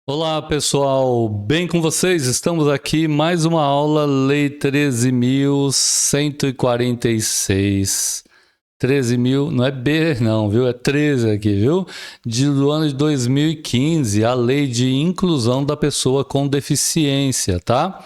Olá pessoal, bem com vocês? Estamos aqui mais uma aula, Lei 13.146. 13.000, não é B não, viu? É 13 aqui, viu? Do ano de 2015, a Lei de Inclusão da Pessoa com Deficiência, tá?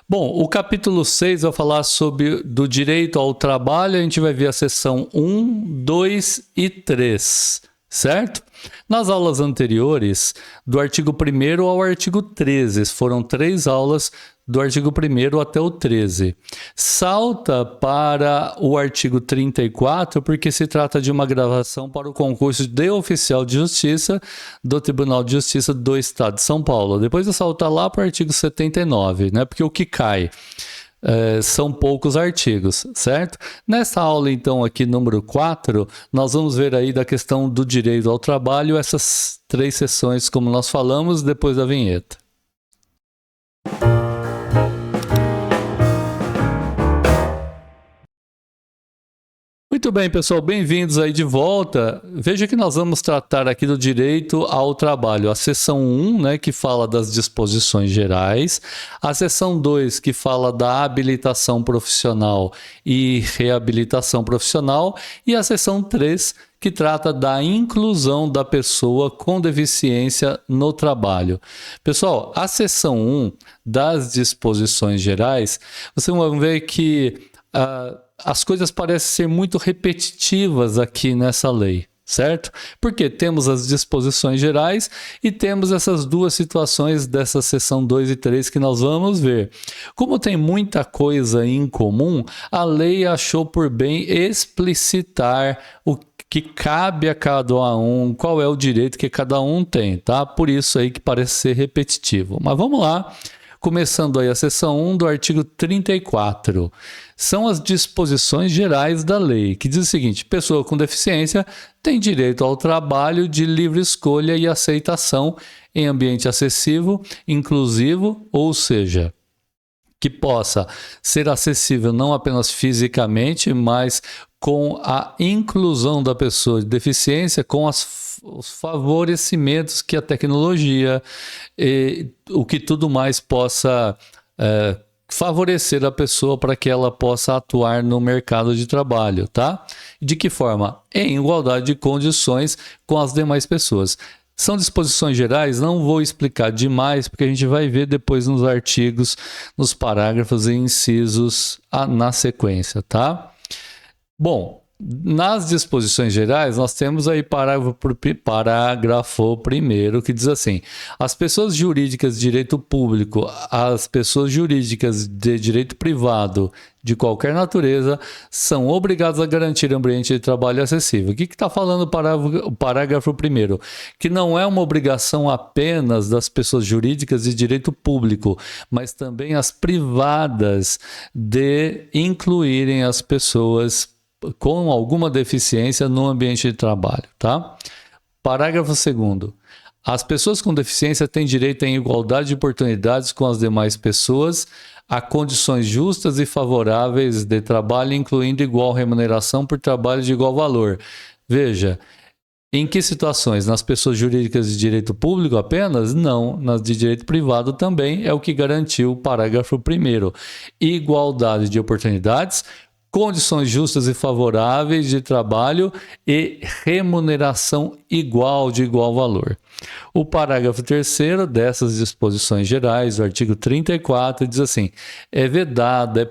Bom, o capítulo 6 vai falar sobre do direito ao trabalho, a gente vai ver a seção 1, 2 e 3, certo? Nas aulas anteriores, do artigo 1º ao artigo 13, foram 3 aulas do artigo 1º até o 13. Salta para o artigo 34, porque se trata de uma gravação para o concurso de oficial de justiça do Tribunal de Justiça do Estado de São Paulo. Depois eu saltar lá para o artigo 79, né? Porque o que cai são poucos artigos, certo? Nessa aula, então, aqui, número 4, nós vamos ver aí da questão do direito ao trabalho, essas 3 sessões, como nós falamos, depois da vinheta. Muito bem, pessoal, bem-vindos aí de volta. Veja que nós vamos tratar aqui do direito ao trabalho. A seção 1, né, que fala das disposições gerais. A seção 2, que fala da habilitação profissional e reabilitação profissional. E a seção 3, que trata da inclusão da pessoa com deficiência no trabalho. Pessoal, a seção 1 das disposições gerais, vocês vão ver que as coisas parecem ser muito repetitivas aqui nessa lei, certo? Porque temos as disposições gerais e temos essas duas situações dessa seção 2 e 3 que nós vamos ver. Como tem muita coisa em comum, a lei achou por bem explicitar o que cabe a cada um, qual é o direito que cada um tem, tá? Por isso aí que parece ser repetitivo. Mas vamos lá. Começando aí a seção 1 do artigo 34. São as disposições gerais da lei, que diz o seguinte: pessoa com deficiência tem direito ao trabalho de livre escolha e aceitação em ambiente acessível, inclusivo, ou seja, que possa ser acessível não apenas fisicamente, mas com a inclusão da pessoa de deficiência, com os favorecimentos que a tecnologia e o que tudo mais possa favorecer a pessoa para que ela possa atuar no mercado de trabalho, tá? De que forma? Em igualdade de condições com as demais pessoas. São disposições gerais, não vou explicar demais, porque a gente vai ver depois nos artigos, nos parágrafos e incisos na sequência, tá? Bom, nas disposições gerais, nós temos aí parágrafo primeiro, que diz assim: as pessoas jurídicas de direito público, as pessoas jurídicas de direito privado, de qualquer natureza, são obrigadas a garantir ambiente de trabalho acessível. O que está falando o parágrafo primeiro? Que não é uma obrigação apenas das pessoas jurídicas de direito público, mas também as privadas de incluírem as pessoas com alguma deficiência no ambiente de trabalho, tá? Parágrafo 2º. As pessoas com deficiência têm direito em igualdade de oportunidades com as demais pessoas, a condições justas e favoráveis de trabalho, incluindo igual remuneração por trabalho de igual valor. Veja, em que situações? Nas pessoas jurídicas de direito público apenas? Não, nas de direito privado também é o que garantiu o parágrafo 1º. Igualdade de oportunidades, condições justas e favoráveis de trabalho e remuneração igual de igual valor. O parágrafo 3º dessas disposições gerais, do artigo 34, diz assim: é vedada, é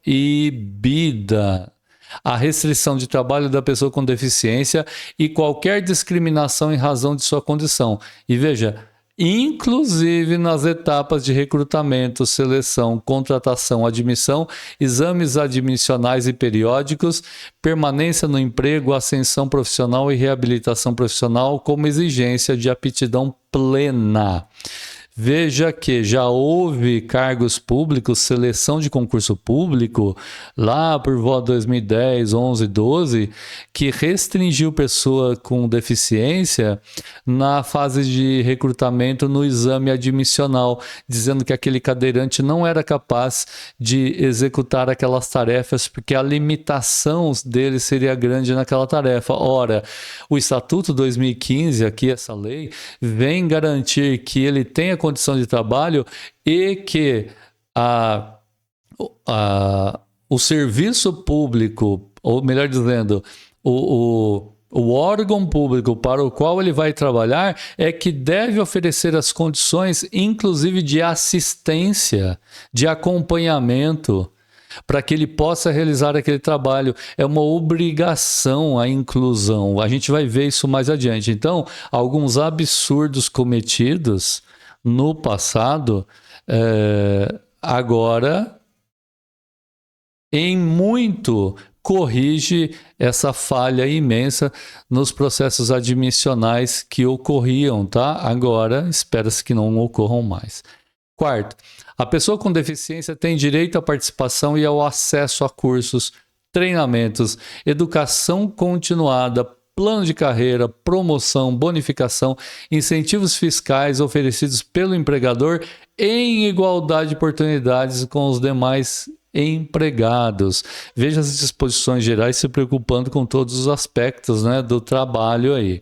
proibida a restrição de trabalho da pessoa com deficiência e qualquer discriminação em razão de sua condição. E veja, inclusive nas etapas de recrutamento, seleção, contratação, admissão, exames admissionais e periódicos, permanência no emprego, ascensão profissional e reabilitação profissional como exigência de aptidão plena. Veja que já houve cargos públicos, seleção de concurso público, lá por volta de 2010, 11, 12, que restringiu pessoa com deficiência na fase de recrutamento no exame admissional, dizendo que aquele cadeirante não era capaz de executar aquelas tarefas porque a limitação dele seria grande naquela tarefa. Ora, o Estatuto 2015, aqui essa lei, vem garantir que ele tenha condição de trabalho e que o serviço público, ou melhor dizendo, o órgão público para o qual ele vai trabalhar é que deve oferecer as condições, inclusive de assistência, de acompanhamento, para que ele possa realizar aquele trabalho. É uma obrigação a inclusão. A gente vai ver isso mais adiante. Então, alguns absurdos cometidos no passado, agora, em muito, corrige essa falha imensa nos processos admissionais que ocorriam, tá? Agora, espera-se que não ocorram mais. Quarto, a pessoa com deficiência tem direito à participação e ao acesso a cursos, treinamentos, educação continuada, plano de carreira, promoção, bonificação, incentivos fiscais oferecidos pelo empregador em igualdade de oportunidades com os demais empregados. Veja as disposições gerais se preocupando com todos os aspectos, né, do trabalho aí.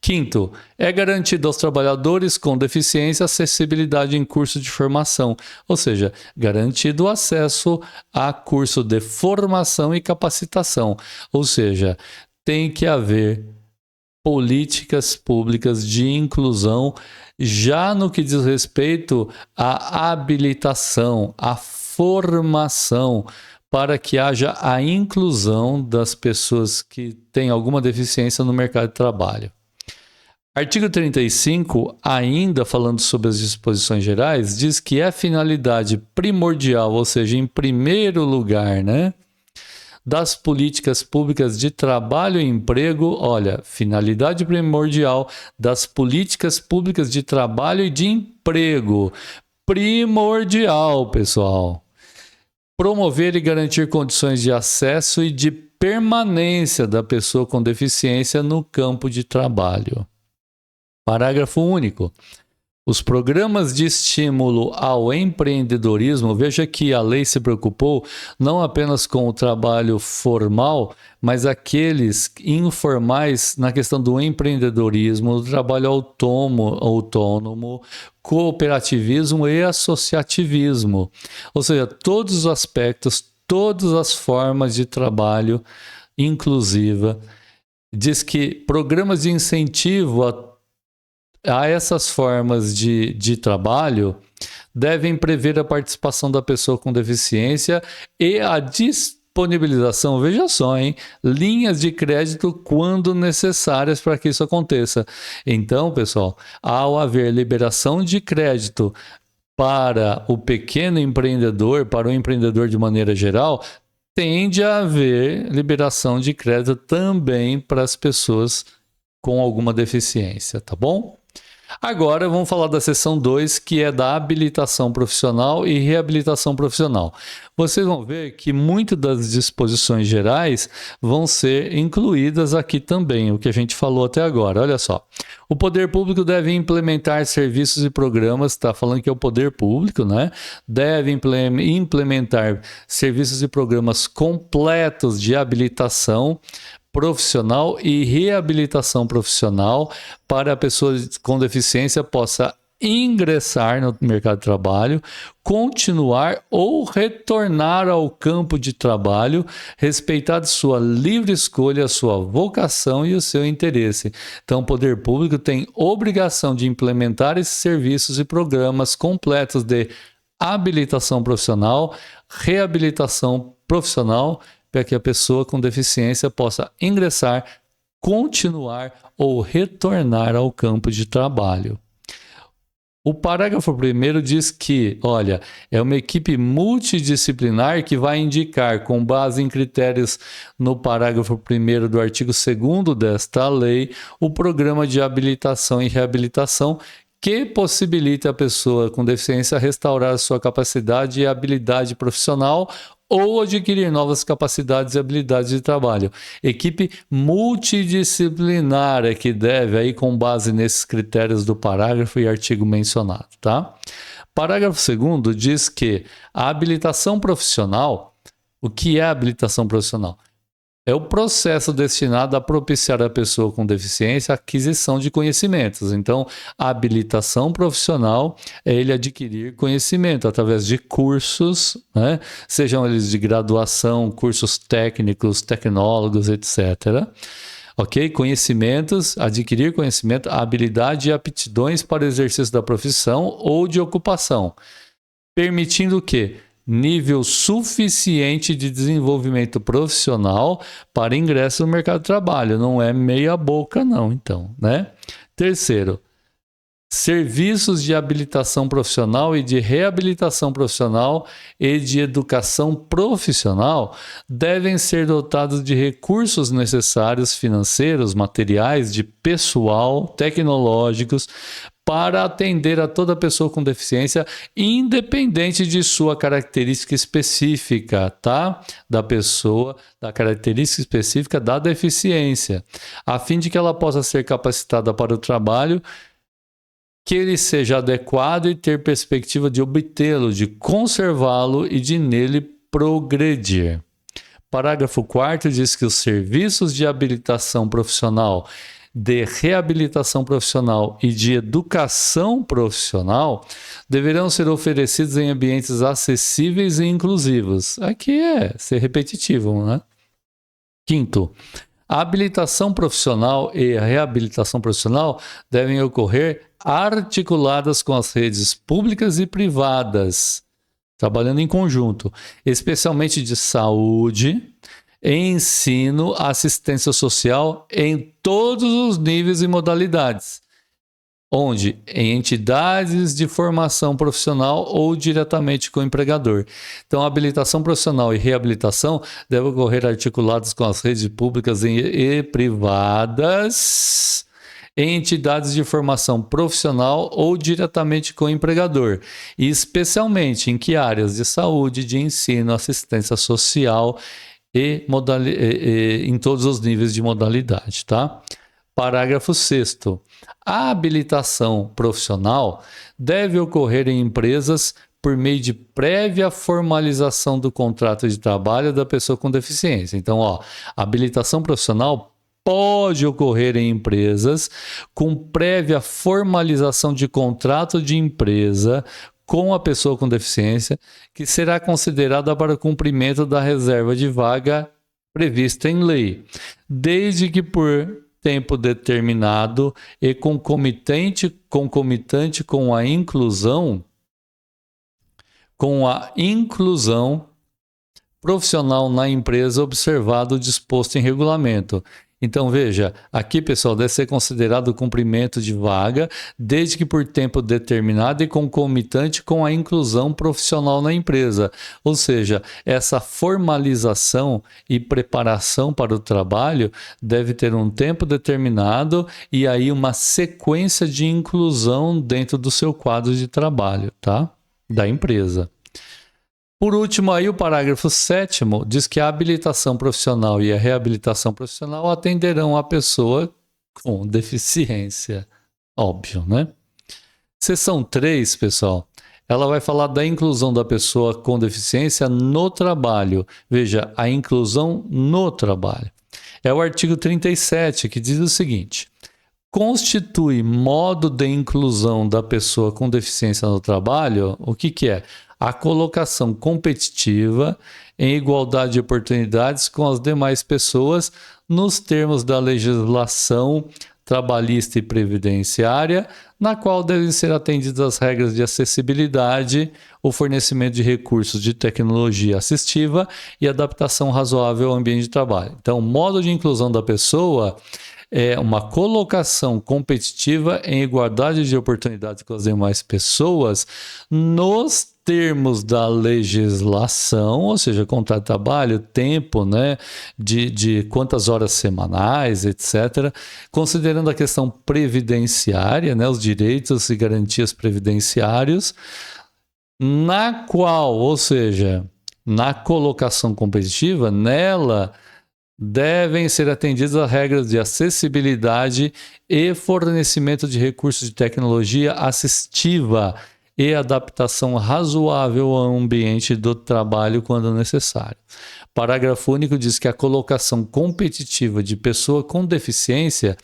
Quinto, é garantido aos trabalhadores com deficiência acessibilidade em curso de formação, ou seja, garantido o acesso a curso de formação e capacitação, ou seja, tem que haver políticas públicas de inclusão já no que diz respeito à habilitação, à formação, para que haja a inclusão das pessoas que têm alguma deficiência no mercado de trabalho. Artigo 35, ainda falando sobre as disposições gerais, diz que é finalidade primordial, ou seja, em primeiro lugar, né, das políticas públicas de trabalho e emprego, olha, finalidade primordial das políticas públicas de trabalho e de emprego, primordial, pessoal. Promover e garantir condições de acesso e de permanência da pessoa com deficiência no campo de trabalho. Parágrafo único. Os programas de estímulo ao empreendedorismo, veja que a lei se preocupou não apenas com o trabalho formal, mas aqueles informais na questão do empreendedorismo, do trabalho autônomo, cooperativismo e associativismo. Ou seja, todos os aspectos, todas as formas de trabalho inclusiva. Diz que programas de incentivo a essas formas de trabalho devem prever a participação da pessoa com deficiência e a disponibilização, veja só, linhas de crédito quando necessárias para que isso aconteça. Então, pessoal, ao haver liberação de crédito para o pequeno empreendedor, para o empreendedor de maneira geral, tende a haver liberação de crédito também para as pessoas com alguma deficiência, tá bom? Agora vamos falar da seção 2, que é da habilitação profissional e reabilitação profissional. Vocês vão ver que muitas das disposições gerais vão ser incluídas aqui também, o que a gente falou até agora. Olha só, o poder público deve implementar serviços e programas, está falando que é o poder público, né? Deve implementar serviços e programas completos de habilitação profissional e reabilitação profissional para a pessoa com deficiência possa ingressar no mercado de trabalho, continuar ou retornar ao campo de trabalho, respeitado sua livre escolha, sua vocação e o seu interesse. Então, o poder público tem obrigação de implementar esses serviços e programas completos de habilitação profissional, reabilitação profissional, para que a pessoa com deficiência possa ingressar, continuar ou retornar ao campo de trabalho. O parágrafo 1º diz que, olha, é uma equipe multidisciplinar que vai indicar, com base em critérios no parágrafo 1º do artigo 2º desta lei, o programa de habilitação e reabilitação que possibilite a pessoa com deficiência restaurar sua capacidade e habilidade profissional ou adquirir novas capacidades e habilidades de trabalho. Equipe multidisciplinar é que deve, aí com base nesses critérios do parágrafo e artigo mencionado, tá? Parágrafo 2º diz que a habilitação profissional, o que é a habilitação profissional? É o processo destinado a propiciar à pessoa com deficiência a aquisição de conhecimentos. Então, a habilitação profissional é ele adquirir conhecimento através de cursos, né? Sejam eles de graduação, cursos técnicos, tecnólogos, etc. Ok? Conhecimentos, adquirir conhecimento, habilidade e aptidões para o exercício da profissão ou de ocupação, permitindo o quê? Nível suficiente de desenvolvimento profissional para ingresso no mercado de trabalho. Não é meia boca não, então, né? Terceiro, serviços de habilitação profissional e de reabilitação profissional e de educação profissional devem ser dotados de recursos necessários financeiros, materiais, de pessoal, tecnológicos, para atender a toda pessoa com deficiência, independente de sua característica específica, tá? Da pessoa, da característica específica da deficiência, a fim de que ela possa ser capacitada para o trabalho, que ele seja adequado e ter perspectiva de obtê-lo, de conservá-lo e de nele progredir. Parágrafo 4º diz que os serviços de habilitação profissional, de reabilitação profissional e de educação profissional deverão ser oferecidos em ambientes acessíveis e inclusivos. Aqui é ser repetitivo, né? Quinto, a habilitação profissional e a reabilitação profissional devem ocorrer articuladas com as redes públicas e privadas, trabalhando em conjunto, especialmente de saúde, ensino, assistência social em todos os níveis e modalidades, onde em entidades de formação profissional ou diretamente com o empregador. Então, a habilitação profissional e reabilitação devem ocorrer articulados com as redes públicas e privadas, em entidades de formação profissional ou diretamente com o empregador, e especialmente em que áreas de saúde, de ensino, assistência social e em todos os níveis de modalidade, tá? Parágrafo 6º. A habilitação profissional deve ocorrer em empresas por meio de prévia formalização do contrato de trabalho da pessoa com deficiência. Então, a habilitação profissional pode ocorrer em empresas com prévia formalização de contrato de empresa com a pessoa com deficiência, que será considerada para o cumprimento da reserva de vaga prevista em lei, desde que por tempo determinado e concomitante com a inclusão profissional na empresa, observado o disposto em regulamento. Então, veja, aqui, pessoal, deve ser considerado o cumprimento de vaga, desde que por tempo determinado e concomitante com a inclusão profissional na empresa. Ou seja, essa formalização e preparação para o trabalho deve ter um tempo determinado e aí uma sequência de inclusão dentro do seu quadro de trabalho, tá? Da empresa. Por último, aí o parágrafo 7º diz que a habilitação profissional e a reabilitação profissional atenderão a pessoa com deficiência. Óbvio, né? Seção 3, pessoal, ela vai falar da inclusão da pessoa com deficiência no trabalho. Veja, a inclusão no trabalho. É o artigo 37, que diz o seguinte: constitui modo de inclusão da pessoa com deficiência no trabalho, o que é? A colocação competitiva em igualdade de oportunidades com as demais pessoas nos termos da legislação trabalhista e previdenciária, na qual devem ser atendidas as regras de acessibilidade, o fornecimento de recursos de tecnologia assistiva e adaptação razoável ao ambiente de trabalho. Então, o modo de inclusão da pessoa é uma colocação competitiva em igualdade de oportunidades com as demais pessoas nos termos da legislação, ou seja, contrato de trabalho, tempo, né, de quantas horas semanais, etc., considerando a questão previdenciária, né, os direitos e garantias previdenciários, na qual, ou seja, na colocação competitiva, nela devem ser atendidas as regras de acessibilidade e fornecimento de recursos de tecnologia assistiva e adaptação razoável ao ambiente do trabalho quando necessário. Parágrafo único diz que a colocação competitiva de pessoa com deficiência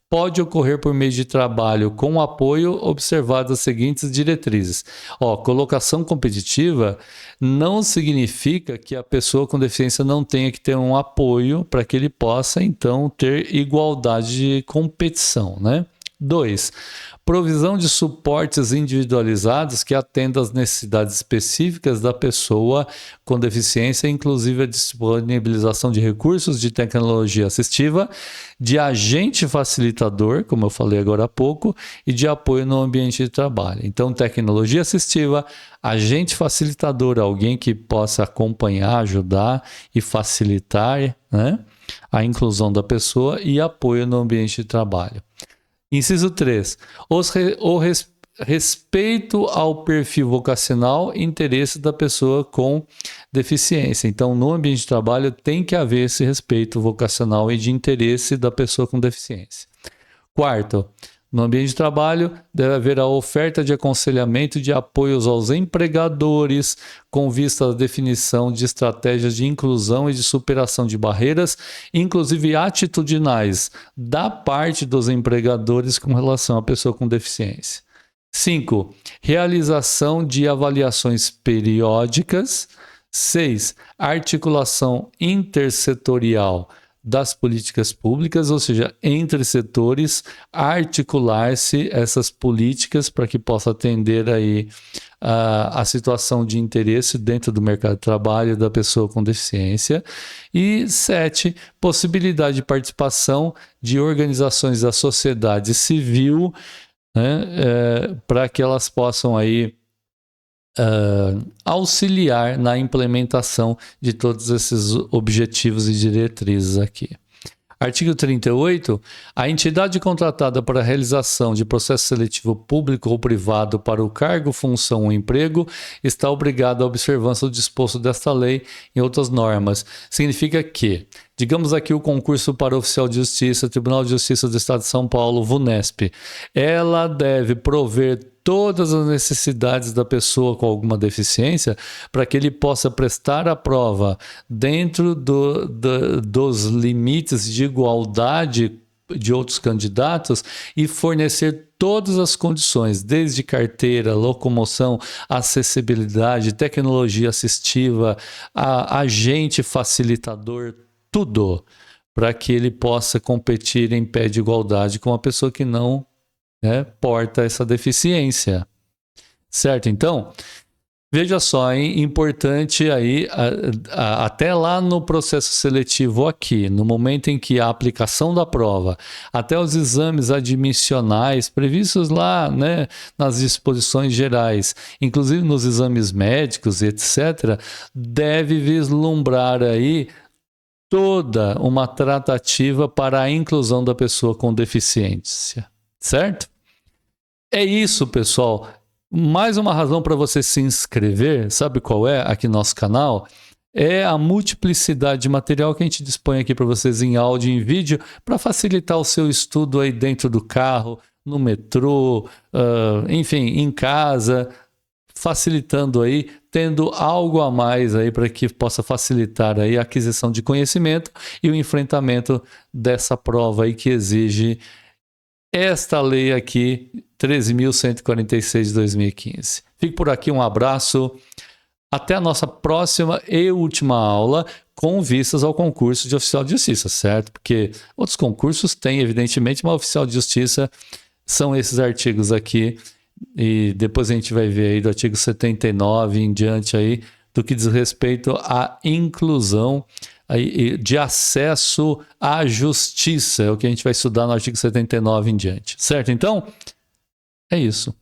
pode ocorrer por meio de trabalho com apoio, observadas as seguintes diretrizes. Colocação competitiva não significa que a pessoa com deficiência não tenha que ter um apoio para que ele possa, então, ter igualdade de competição, né? 2. Provisão de suportes individualizados que atendam às necessidades específicas da pessoa com deficiência, inclusive a disponibilização de recursos de tecnologia assistiva, de agente facilitador, como eu falei agora há pouco, e de apoio no ambiente de trabalho. Então, tecnologia assistiva, agente facilitador, alguém que possa acompanhar, ajudar e facilitar, né, a inclusão da pessoa, e apoio no ambiente de trabalho. Inciso 3. Respeito ao perfil vocacional e interesse da pessoa com deficiência. Então, no ambiente de trabalho tem que haver esse respeito vocacional e de interesse da pessoa com deficiência. 4. No ambiente de trabalho, deve haver a oferta de aconselhamento e de apoios aos empregadores, com vista à definição de estratégias de inclusão e de superação de barreiras, inclusive atitudinais, da parte dos empregadores com relação à pessoa com deficiência. 5. Realização de avaliações periódicas. 6. Articulação intersetorial das políticas públicas, ou seja, entre setores, articular-se essas políticas para que possa atender aí a situação de interesse dentro do mercado de trabalho da pessoa com deficiência. E 7, possibilidade de participação de organizações da sociedade civil, né, para que elas possam aí auxiliar na implementação de todos esses objetivos e diretrizes aqui. Artigo 38. A entidade contratada para a realização de processo seletivo público ou privado para o cargo, função ou emprego está obrigada à observância do disposto desta lei e outras normas. Significa que, digamos aqui o concurso para oficial de justiça, Tribunal de Justiça do Estado de São Paulo, VUNESP, ela deve prover todas as necessidades da pessoa com alguma deficiência para que ele possa prestar a prova dentro dos limites de igualdade de outros candidatos e fornecer todas as condições, desde carteira, locomoção, acessibilidade, tecnologia assistiva, agente facilitador, tudo, para que ele possa competir em pé de igualdade com a pessoa que não porta essa deficiência, certo? Então, veja só, hein? Importante aí, até lá no processo seletivo aqui, no momento em que a aplicação da prova, até os exames admissionais previstos lá, né, nas disposições gerais, inclusive nos exames médicos, etc., deve vislumbrar aí toda uma tratativa para a inclusão da pessoa com deficiência. Certo? É isso, pessoal. Mais uma razão para você se inscrever, sabe qual é? Aqui no nosso canal, é a multiplicidade de material que a gente dispõe aqui para vocês em áudio e em vídeo para facilitar o seu estudo aí dentro do carro, no metrô, enfim, em casa, facilitando aí, tendo algo a mais aí para que possa facilitar aí a aquisição de conhecimento e o enfrentamento dessa prova aí que exige esta lei aqui, 13.146 de 2015. Fico por aqui, um abraço. Até a nossa próxima e última aula com vistas ao concurso de oficial de justiça, certo? Porque outros concursos têm, evidentemente, mas oficial de justiça são esses artigos aqui. E depois a gente vai ver aí do artigo 79 em diante aí, do que diz respeito à inclusão de acesso à justiça. É o que a gente vai estudar no artigo 79 em diante. Certo? Então, é isso.